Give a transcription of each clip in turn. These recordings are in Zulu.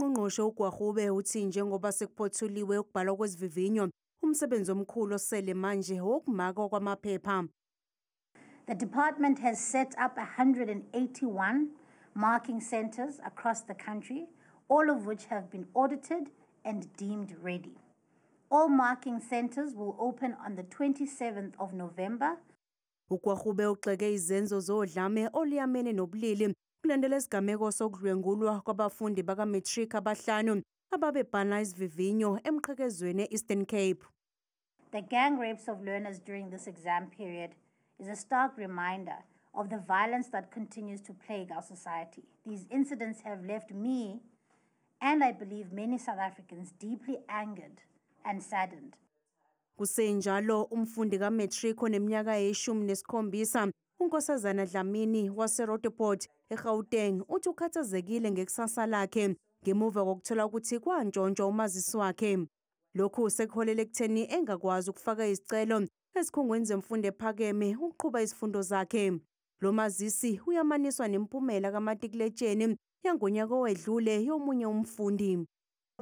ungqongqoshe uGwahube uthi njengoba sekuphothuliwe ukubhalwa kwezivivinyo umsebenzi omkhulu osele manje wokumaka kwamaphepha. The department has set up 181 marking centers across the country, all of which have been audited and deemed ready. All marking centers will open on the 27th of November. uGwahube ugxeke izenzo zodlame oluyamene nobulili kulandela isigameko sokudlwengulwa kwabafundi baka-matric abahlanu ababebhala isivivinyo emqhekezweni e-Eastern Cape. The gang rapes of learners during this exam period is a stark reminder of the violence that continues to plague our society. These incidents have left me, and I believe many South Africans, deeply angered and saddened. Kusenjalo umfundi ka-matric oneminyaka e-17 uNkosazana Dlamini wase-Roodepoort eGauteng uthi ukhathazekile ngekusasa lakhe ngemuva kokuthola ukuthi kwantshontshwa umazisi wakhe. Lokhu sekuholele ekutheni engakwazi ukufaka izicelo ezikhungweni zemfundo ephakeme ukuqhuba izifundo zakhe. Lo mazisi uyamaniswa nempumela kamatikuletsheni yangonyaka owedlule yomunye umfundi.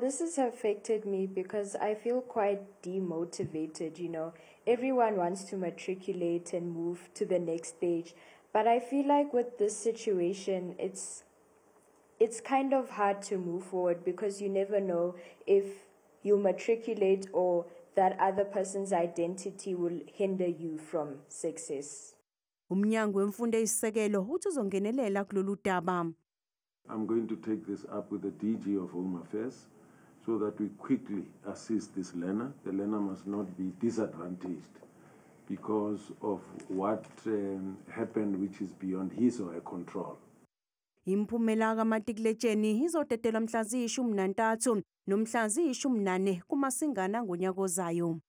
This has affected me because I feel quite demotivated, Everyone wants to matriculate and move to the next stage. But I feel like with this situation, it's kind of hard to move forward because you never know if you matriculate or that other person's identity will hinder you from success. Umnyango wemfundo eyisisekelo uthi uzongenelela kulolu daba. I'm going to take this up with the DG of Home Affairs so that we quickly assist this learner. The learner must not be disadvantaged because of what happened, which is beyond his or her control. Impumela kamatikuletsheni izodedelwa mhla ziyi-13 nomhla ziyi-14 kuMasingana ngonyaka ozayo.